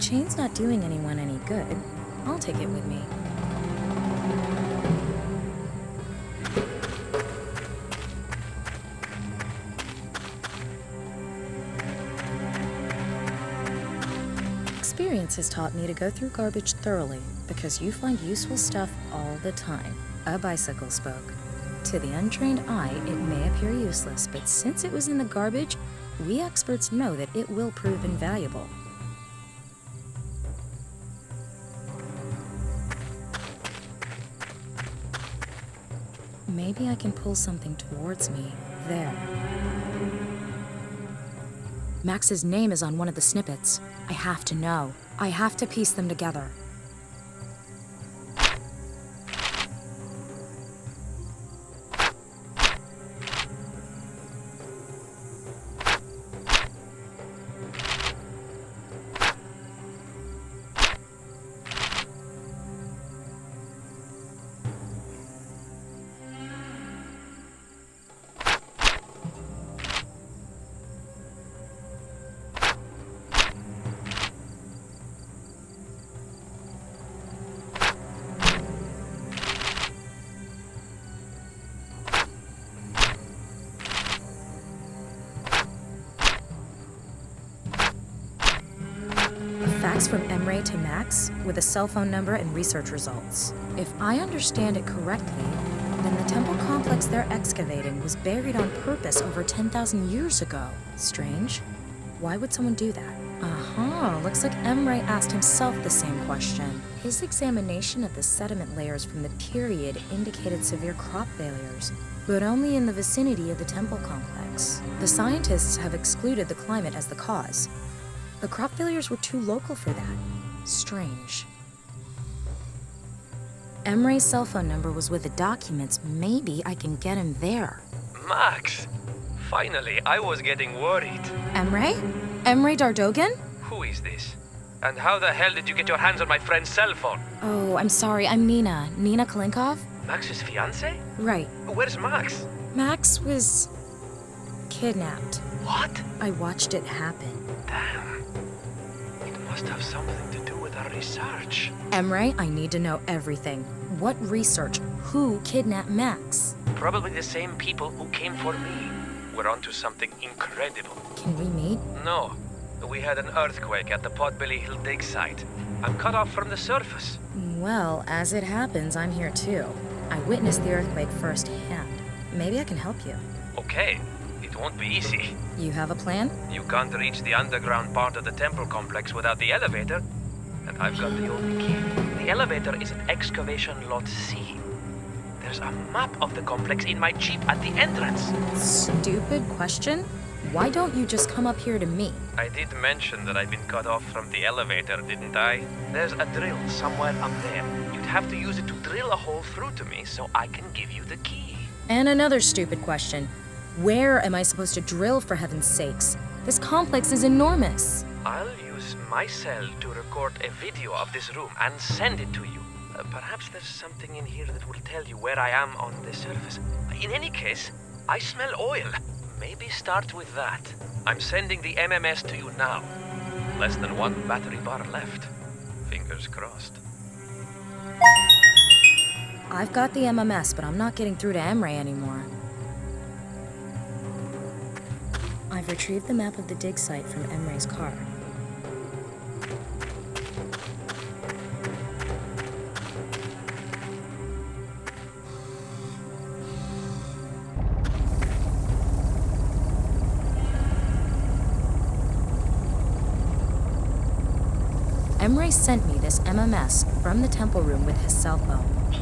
chain's not doing anyone any good. I'll take it with me. Experience has taught me to go through garbage thoroughly, because you find useful stuff all the time. A bicycle spoke. To the untrained eye, it may appear useless, but since it was in the garbage, we experts know that it will prove invaluable. Maybe I can pull something towards me. There. Max's name is on one of the snippets. I have to know. I have to piece them together. Fax from Emre to Max with a cell phone number and research results. If I understand it correctly, then the temple complex they're excavating was buried on purpose over 10,000 years ago. Strange. Why would someone do that? Looks like Emre asked himself the same question. His examination of the sediment layers from the period indicated severe crop failures, but only in the vicinity of the temple complex. The scientists have excluded the climate as the cause. The crop failures were too local for that. Strange. Emre's cell phone number was with the documents. Maybe I can get him there. Max! Finally, I was getting worried. Emre? Emre Dardogan? Who is this? And how the hell did you get your hands on my friend's cell phone? Oh, I'm sorry. I'm Nina. Nina Kalinkov? Max's fiancé? Right. Where's Max? Max was kidnapped. What? I watched it happen. Damn. It must have something to do with our research. Emre, I need to know everything. What research? Who kidnapped Max? Probably the same people who came for me. We're onto something incredible. Can we meet? No. We had an earthquake at the Potbelly Hill dig site. I'm cut off from the surface. Well, as it happens, I'm here too. I witnessed the earthquake firsthand. Maybe I can help you. Okay. It won't be easy. You have a plan? You can't reach the underground part of the temple complex without the elevator. And I've got the only key. The elevator is at excavation lot C. There's a map of the complex in my Jeep at the entrance. Stupid question? Why don't you just come up here to me? I did mention that I've been cut off from the elevator, didn't I? There's a drill somewhere up there. You'd have to use it to drill a hole through to me so I can give you the key. And another stupid question. Where am I supposed to drill, for heaven's sakes? This complex is enormous. I'll use my cell to record a video of this room and send it to you. Perhaps there's something in here that will tell you where I am on the surface. In any case, I smell oil. Maybe start with that. I'm sending the MMS to you now. Less than one battery bar left. Fingers crossed. I've got the MMS, but I'm not getting through to Emre anymore. I've retrieved the map of the dig site from Emre's car. Emre sent me this MMS from the temple room with his cell phone.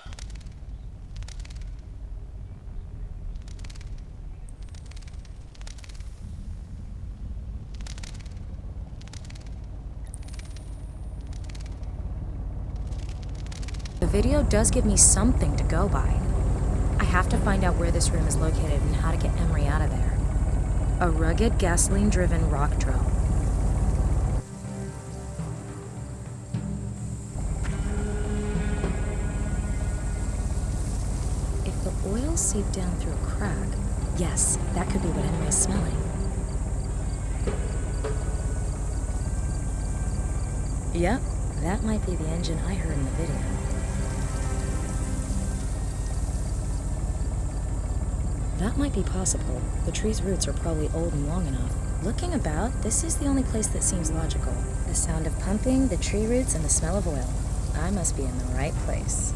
The video does give me something to go by. I have to find out where this room is located and how to get Emre out of there. A rugged, gasoline-driven rock drill. If the oil seeped down through a crack, yes, that could be what Emre's smelling. Yep, that might be the engine I heard in the video. That might be possible. The tree's roots are probably old and long enough. Looking about, this is the only place that seems logical. The sound of pumping, the tree roots, and the smell of oil. I must be in the right place.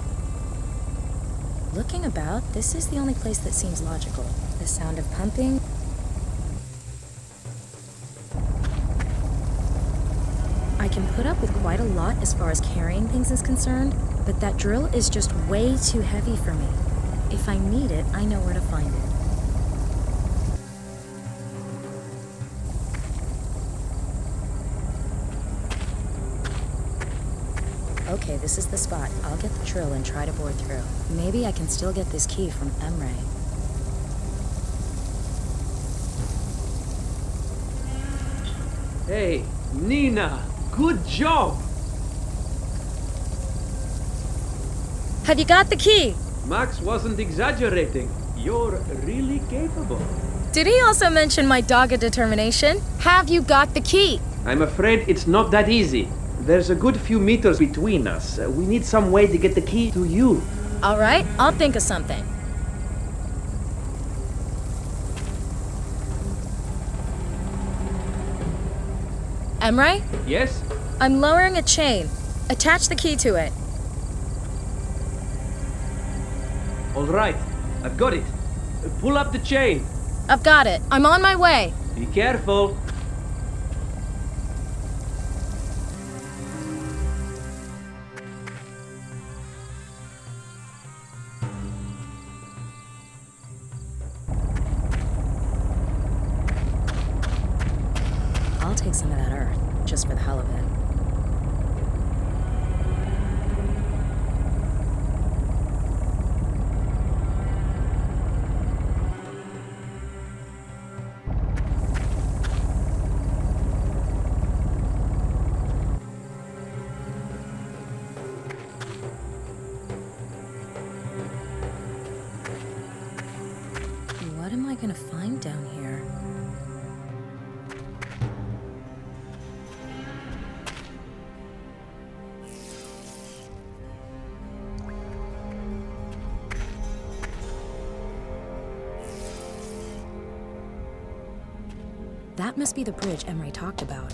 Looking about, this is the only place that seems logical. The sound of pumping. I can put up with quite a lot as far as carrying things is concerned, but that drill is just way too heavy for me. If I need it, I know where to find it. Okay, this is the spot. I'll get the drill and try to bore through. Maybe I can still get this key from Emre. Hey, Nina, good job! Have you got the key? Max wasn't exaggerating. You're really capable. Did he also mention my dogged determination? Have you got the key? I'm afraid it's not that easy. There's a good few meters between us. We need some way to get the key to you. All right, I'll think of something. Emre? Yes? I'm lowering a chain. Attach the key to it. All right, I've got it. Pull up the chain. I've got it. I'm on my way. Be careful. I'll take some of that earth, just for the hell of it. What am I gonna find down here? That must be the bridge Emre talked about.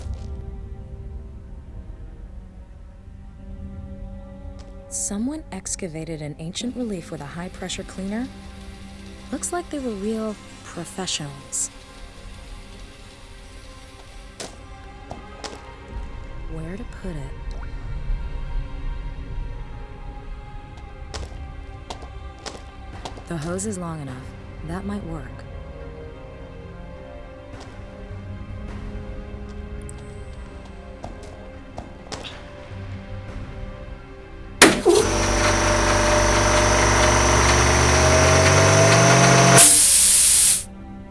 Someone excavated an ancient relief with a high-pressure cleaner. Looks like they were real professionals. Where to put it? The hose is long enough. That might work.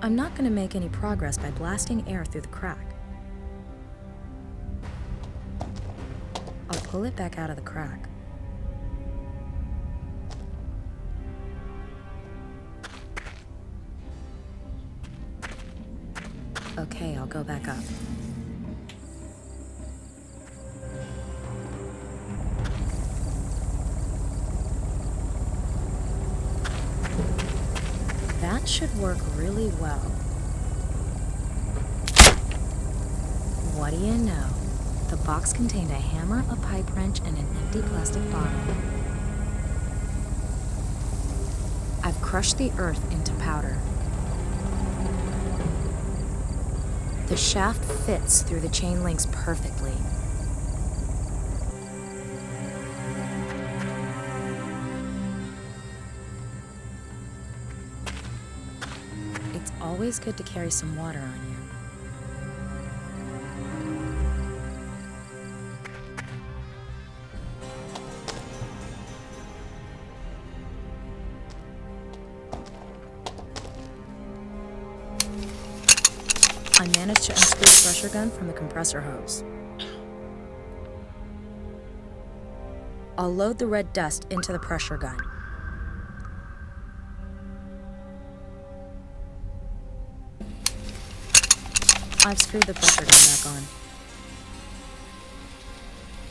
I'm not going to make any progress by blasting air through the crack. I'll pull it back out of the crack. Okay, I'll go back up. That should work really well. What do you know? The box contained a hammer, a pipe wrench, and an empty plastic bottle. I've crushed the earth into powder. The shaft fits through the chain links perfectly. It's always good to carry some water on you. I managed to unscrew the pressure gun from the compressor hose. I'll load the red dust into the pressure gun. I've screwed the pressure gun back on.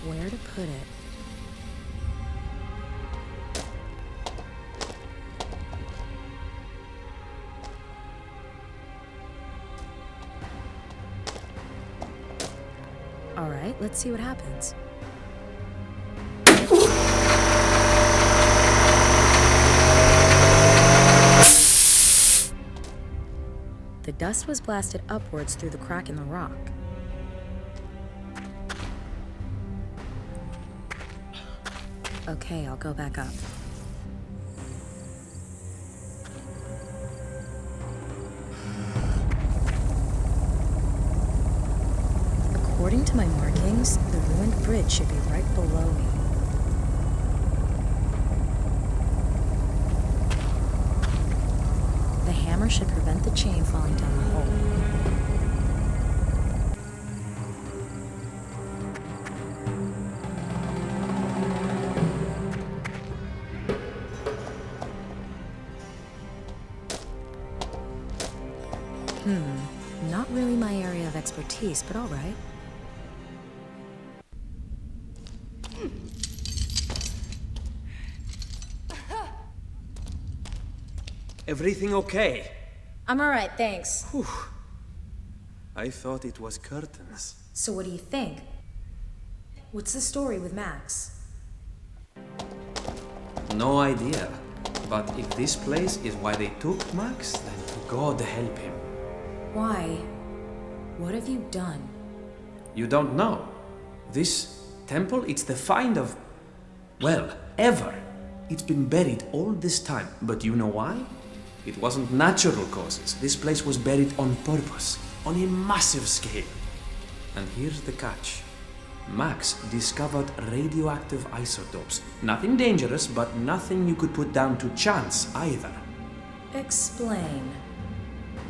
where to put it. All right, let's see what happens. The dust was blasted upwards through the crack in the rock. Okay, I'll go back up. According to my markings, the ruined bridge should be right below me. The hammer should prevent the chain falling down the hole. Not really my area of expertise, but all right. Everything okay? I'm all right, thanks. Whew. I thought it was curtains. So what do you think? What's the story with Max? No idea. But if this place is why they took Max, then God help him. Why? What have you done? You don't know. This temple, it's the find of, well, ever. It's been buried all this time. But you know why? It wasn't natural causes. This place was buried on purpose, on a massive scale. And here's the catch. Max discovered radioactive isotopes. Nothing dangerous, but nothing you could put down to chance either. Explain.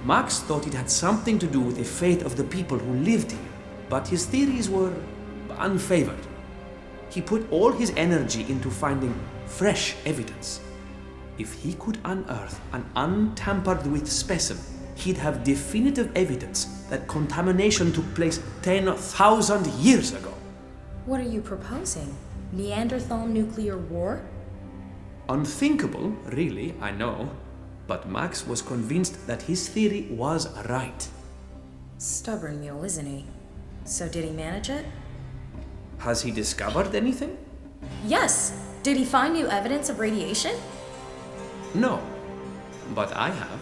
Max thought it had something to do with the fate of the people who lived here, but his theories were unfavored. He put all his energy into finding fresh evidence. If he could unearth an untampered-with specimen, he'd have definitive evidence that contamination took place 10,000 years ago. What are you proposing? Neanderthal nuclear war? Unthinkable, really, I know. But Max was convinced that his theory was right. Stubborn mule, isn't he? So did he manage it? Has he discovered anything? Yes! Did he find new evidence of radiation? No, but I have.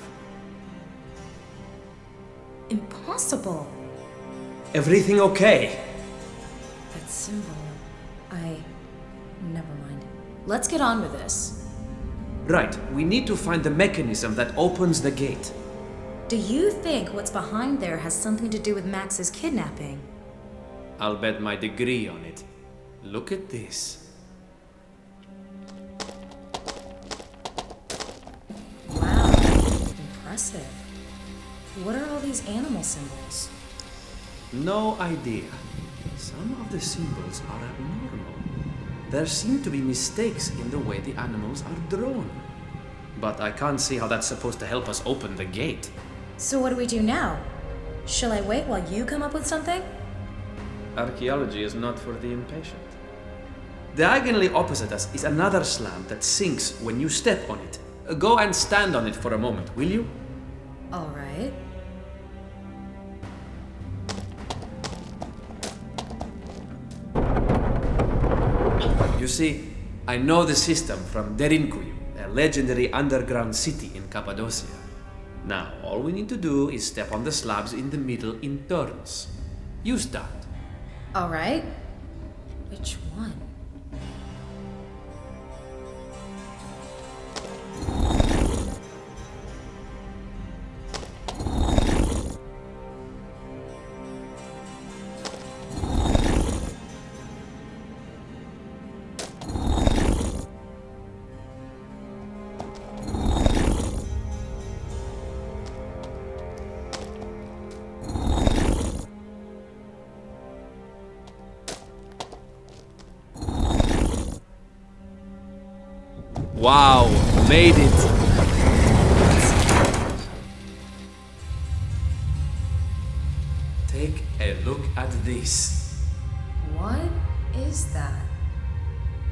Impossible! Everything okay? That symbol... Never mind. Let's get on with this. Right, we need to find the mechanism that opens the gate. Do you think what's behind there has something to do with Max's kidnapping? I'll bet my degree on it. Look at this. Wow, impressive. What are all these animal symbols? No idea. Some of the symbols are abnormal. There seem to be mistakes in the way the animals are drawn. But I can't see how that's supposed to help us open the gate. So what do we do now? Shall I wait while you come up with something? Archaeology is not for the impatient. Diagonally opposite us is another slab that sinks when you step on it. Go and stand on it for a moment, will you? All right. You see, I know the system from Derinkuyu, a legendary underground city in Cappadocia. Now, all we need to do is step on the slabs in the middle in turns. You start. All right. Which one? Wow, made it! Take a look at this. What? is that?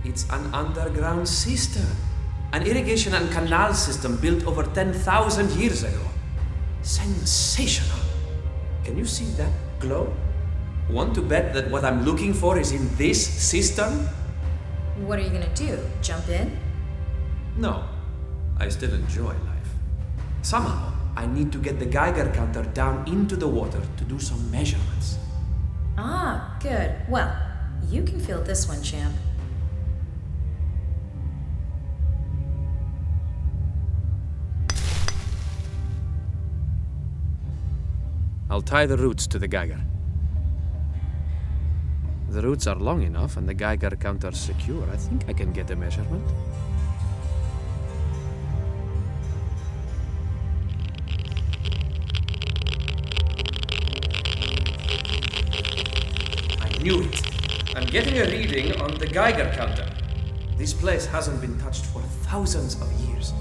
It's an underground cistern. An irrigation and canal system built over 10,000 years ago. Sensational. Can you see that glow? Want to bet that what I'm looking for is in this cistern? What are you gonna do? Jump in? No. I still enjoy life. Somehow, I need to get the Geiger counter down into the water to do some measurements. Ah, good. Well, you can feel this one, champ. I'll tie the roots to the Geiger. The roots are long enough and the Geiger counter's secure. I think I can get a measurement. I knew it. I'm getting a reading on the Geiger counter. This place hasn't been touched for thousands of years.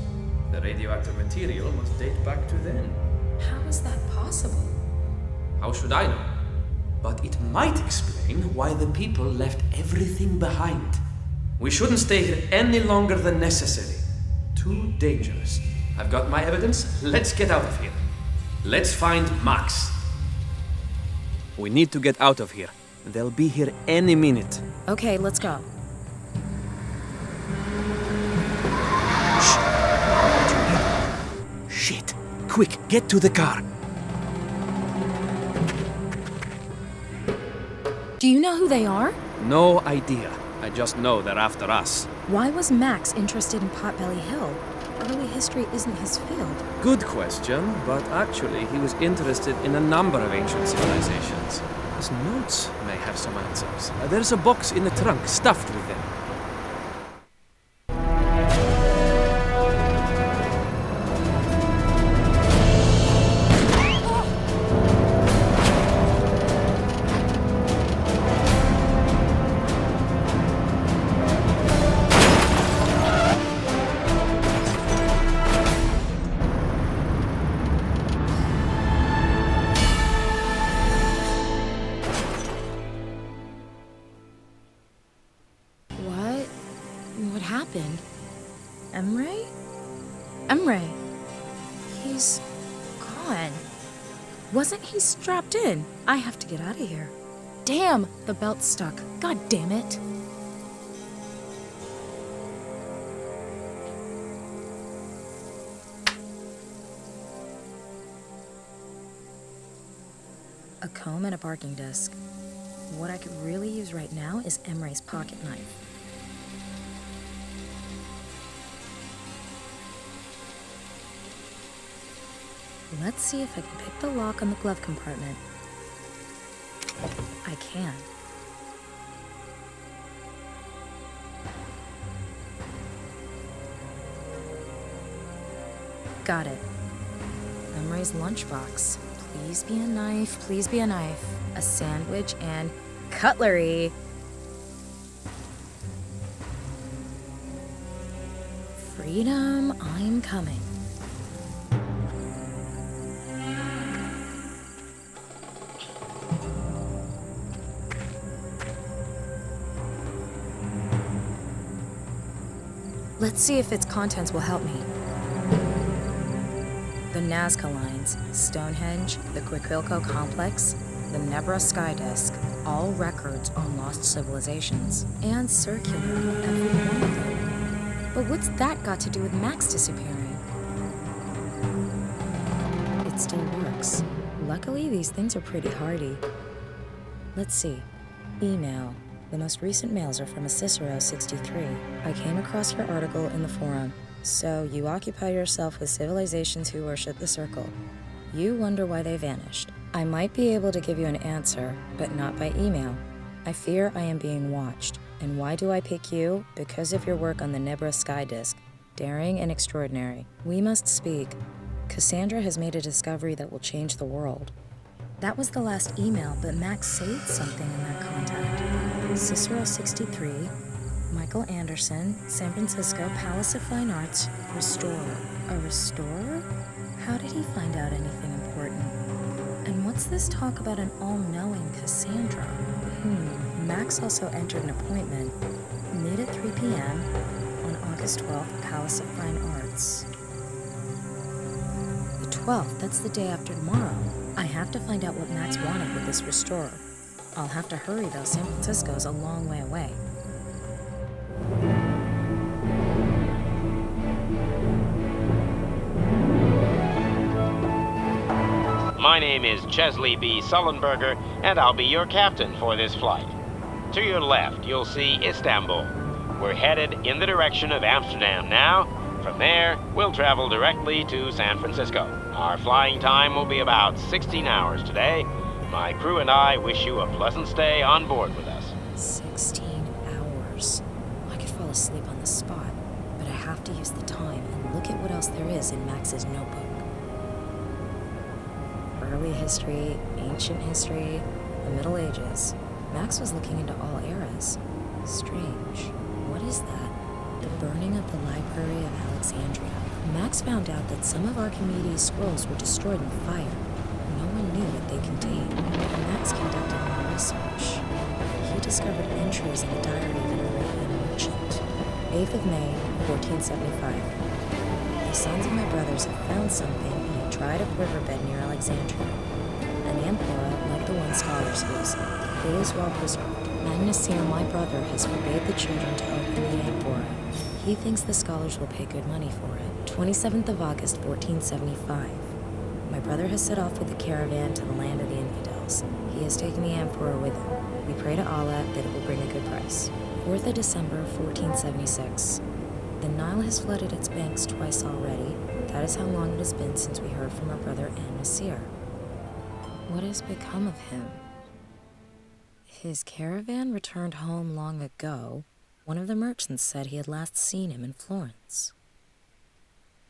The radioactive material must date back to then. How is that possible? How should I know? But it might explain why the people left everything behind. We shouldn't stay here any longer than necessary. Too dangerous. I've got my evidence. Let's get out of here. Let's find Max. We need to get out of here. They'll be here any minute. Okay, let's go. Shit. Quick, get to the car. Do you know who they are? No idea. I just know they're after us. Why was Max interested in Potbelly Hill? Early history isn't his field. Good question, but actually he was interested in a number of ancient civilizations. His notes may have some answers. There's a box in the trunk stuffed with them. What happened? Emre? Emre! He's gone. Wasn't he strapped in? I have to get out of here. Damn! The belt's stuck. God damn it. A comb and a parking desk. What I could really use right now is Emre's pocket knife. Let's see if I can pick the lock on the glove compartment. I can. Got it. Emre's lunchbox. Please be a knife, please be a knife. A sandwich and cutlery. Freedom, I'm coming. Let's see if its contents will help me. The Nazca lines, Stonehenge, the Quiquilco complex, the Nebra sky disk, all records on lost civilizations, and circular, every one of them. But what's that got to do with Max disappearing? It still works. Luckily, these things are pretty hardy. Let's see. Email. The most recent mails are from a Cicero 63. I came across your article in the forum. So you occupy yourself with civilizations who worship the circle. You wonder why they vanished. I might be able to give you an answer, but not by email. I fear I am being watched. And why do I pick you? Because of your work on the Nebra sky disk. Daring and extraordinary. We must speak. Cassandra has made a discovery that will change the world. That was the last email, but Max saved something in that contact. Cicero 63, Michael Anderson, San Francisco Palace of Fine Arts, restorer. A restorer? How did he find out anything important? And what What's this talk about an all-knowing Cassandra? Max also entered an appointment. Meet at 3 p.m. on August 12th, Palace of Fine Arts. The 12th, that's the day after tomorrow. I have to find out what Max wanted with this restorer. I'll have to hurry though, San Francisco's a long way away. My name is Chesley B. Sullenberger, and I'll be your captain for this flight. To your left, you'll see Istanbul. We're headed in the direction of Amsterdam now. From there, we'll travel directly to San Francisco. Our flying time will be about 16 hours today. My crew and I wish you a pleasant stay on board with us. 16 hours. I could fall asleep on the spot, but I have to use the time and look at what else there is in Max's notebook. Early history, ancient history, the Middle Ages. Max was looking into all eras. Strange. What is that? The burning of the Library of Alexandria. Max found out that some of Archimedes' scrolls were destroyed in fire. No one knew what they contained. Max conducted more research. He discovered entries in the diary of an Arabian merchant. 8th of May, 1475. The sons of my brothers have found something in a dried up riverbed near Alexandria. An amphora like the one scholars use. It is well preserved. Nasir, my brother, has forbade the children to open the amphora. He thinks the scholars will pay good money for it. 27th of August, 1475. My brother has set off with the caravan to the land of the infidels. He has taken the amphora with him. We pray to Allah that it will bring a good price. 4th of December, 1476. The Nile has flooded its banks twice already. That is how long it has been since we heard from our brother Nasir. What has become of him? His caravan returned home long ago. One of the merchants said he had last seen him in Florence.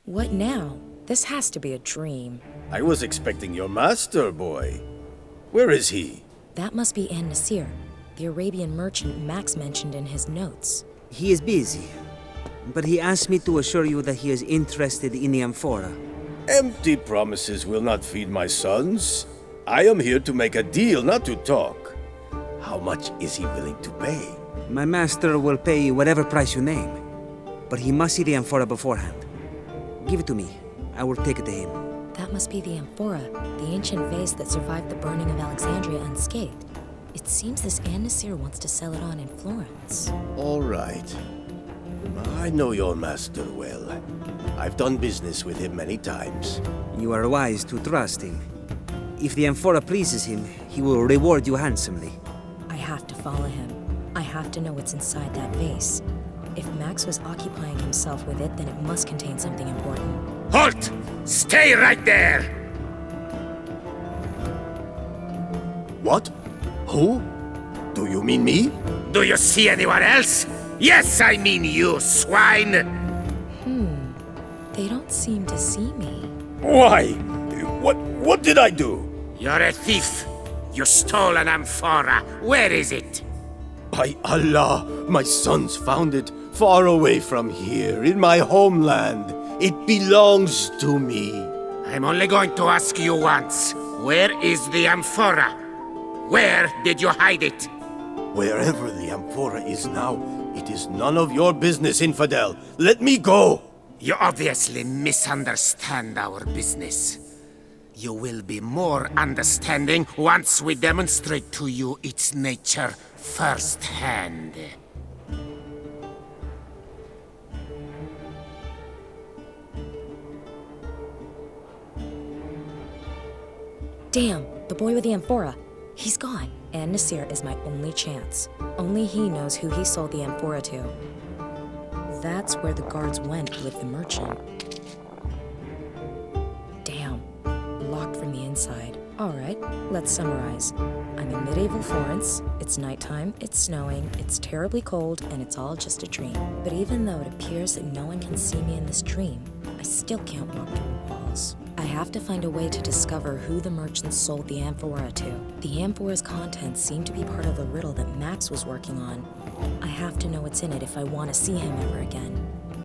What now? This has to be a dream. I was expecting your master, boy. Where is he? That must be Nasir, the Arabian merchant Max mentioned in his notes. He is busy, but he asked me to assure you that he is interested in the amphora. Empty promises will not feed my sons. I am here to make a deal, not to talk. How much is he willing to pay? My master will pay whatever price you name, but he must see the amphora beforehand. Give it to me. I will take it to him. That must be the amphora, the ancient vase that survived the burning of Alexandria unscathed. It seems this Nasir wants to sell it on in Florence. All right. I know your master well. I've done business with him many times. You are wise to trust him. If the amphora pleases him, he will reward you handsomely. I have to follow him. I have to know what's inside that vase. If Max was occupying himself with it, then it must contain something important. Halt! Stay right there! What? Who? Do you mean me? Do you see anyone else? Yes, I mean you, swine! They don't seem to see me. Why? What did I do? You're a thief. You stole an amphora. Where is it? By Allah, my sons found it far away from here, in my homeland. It belongs to me. I'm only going to ask you once. Where is the amphora? Where did you hide it? Wherever the amphora is now, it is none of your business, infidel. Let me go! You obviously misunderstand our business. You will be more understanding once we demonstrate to you its nature firsthand. Damn, the boy with the amphora. He's gone. And Nasir is my only chance. Only he knows who he sold the amphora to. That's where the guards went with the merchant. Damn, locked from the inside. Alright, let's summarize. I'm in medieval Florence, it's nighttime, it's snowing, it's terribly cold, and it's all just a dream. But even though it appears that no one can see me in this dream, I still can't walk through the walls. I have to find a way to discover who the merchant sold the amphora to. The amphora's contents seem to be part of the riddle that Max was working on. I have to know what's in it if I want to see him ever again.